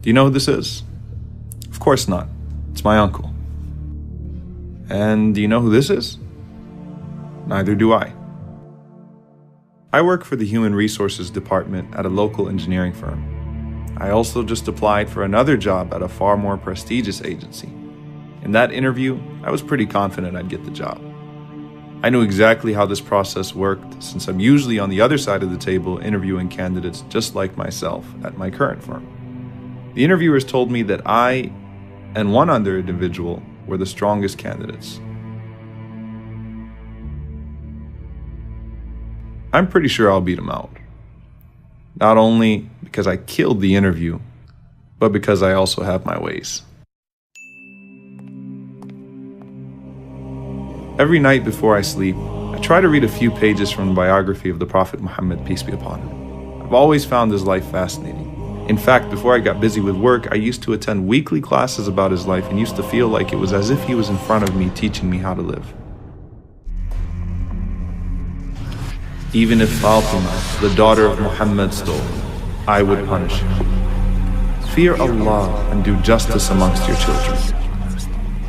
Do you know who this is? Of course not. It's my uncle. And do you know who this is? Neither do I. I work for the Human Resources Department at a local engineering firm. I also just applied for another job at a far more prestigious agency. In that interview, I was pretty confident I'd get the job. I knew exactly how this process worked since I'm usually on the other side of the table interviewing candidates just like myself at my current firm. The interviewers told me that I and one other individual were the strongest candidates. I'm pretty sure I'll beat him out. Not only because I killed the interview, but because I also have my ways. Every night before I sleep, I try to read a few pages from the biography of the Prophet Muhammad, peace be upon him. I've always found his life fascinating. In fact, before I got busy with work, I used to attend weekly classes about his life and used to feel like it was as if he was in front of me teaching me how to live. Even if Fatima, the daughter of Muhammad, stole, I would punish her. Fear Allah and do justice amongst your children.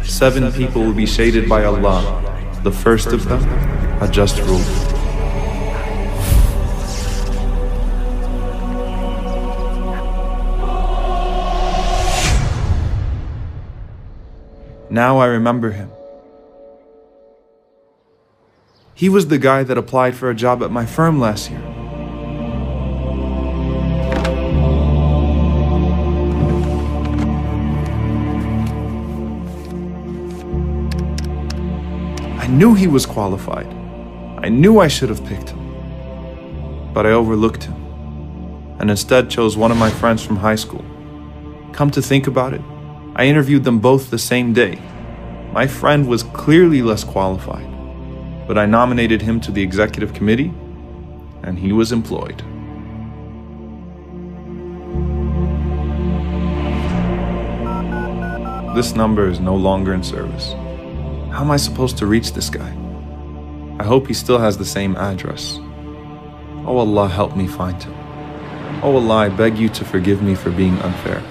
7 people will be shaded by Allah, the first of them, a just ruler. Now I remember him. He was the guy that applied for a job at my firm last year. I knew he was qualified. I knew I should have picked him. But I overlooked him and instead chose one of my friends from high school. Come to think about it, I interviewed them both the same day. My friend was clearly less qualified, but I nominated him to the executive committee, and he was employed. This number is no longer in service. How am I supposed to reach this guy? I hope he still has the same address. Oh Allah, help me find him. Oh Allah, I beg you to forgive me for being unfair.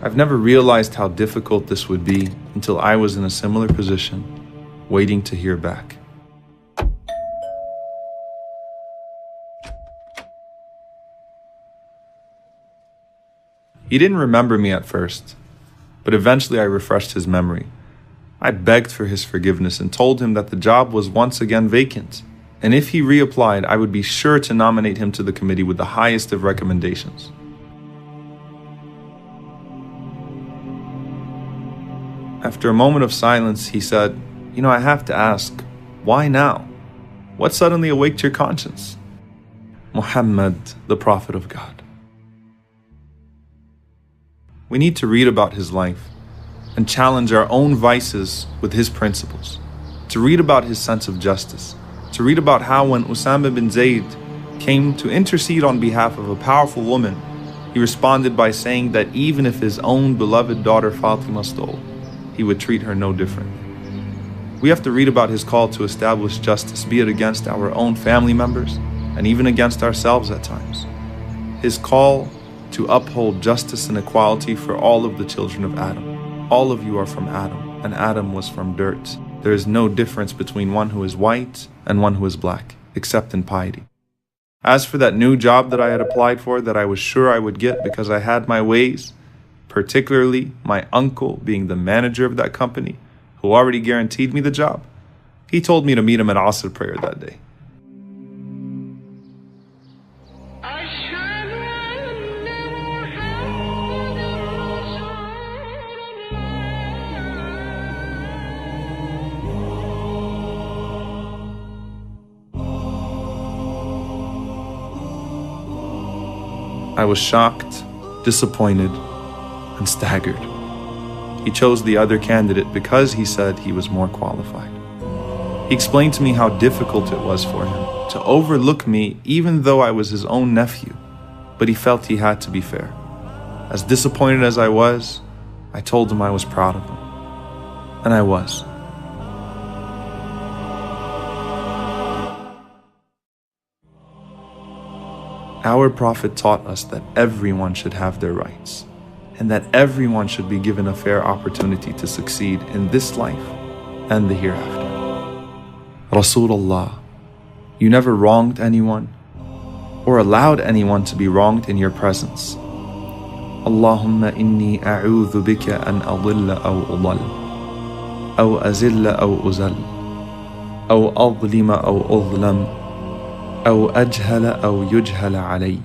I've never realized how difficult this would be until I was in a similar position, waiting to hear back. He didn't remember me at first, but eventually I refreshed his memory. I begged for his forgiveness and told him that the job was once again vacant, and if he reapplied, I would be sure to nominate him to the committee with the highest of recommendations. After a moment of silence, he said, I have to ask, why now? What suddenly awaked your conscience? Muhammad, the Prophet of God. We need to read about his life and challenge our own vices with his principles, to read about his sense of justice, to read about how when Usama bin Zayd came to intercede on behalf of a powerful woman, he responded by saying that even if his own beloved daughter Fatima stole, he would treat her no different. We have to read about his call to establish justice, be it against our own family members and even against ourselves at times. His call to uphold justice and equality for all of the children of Adam. All of you are from Adam, and Adam was from dirt. There is no difference between one who is white and one who is black, except in piety. As for that new job that I had applied for that I was sure I would get because I had my ways, particularly my uncle being the manager of that company, who already guaranteed me the job, he told me to meet him at Asr prayer that day. I was shocked, disappointed, and staggered. He chose the other candidate because he said he was more qualified. He explained to me how difficult it was for him to overlook me even though I was his own nephew, but he felt he had to be fair. As disappointed as I was, I told him I was proud of him. And I was. Our Prophet taught us that everyone should have their rights. and that everyone should be given a fair opportunity to succeed in this life and the hereafter. Rasulullah, you never wronged anyone or allowed anyone to be wronged in your presence. Allahumma inni a'udhu bika an adilla aw udal, aw azilla aw uzal, aw adlima aw udlam, aw ajhala aw yujhala alay.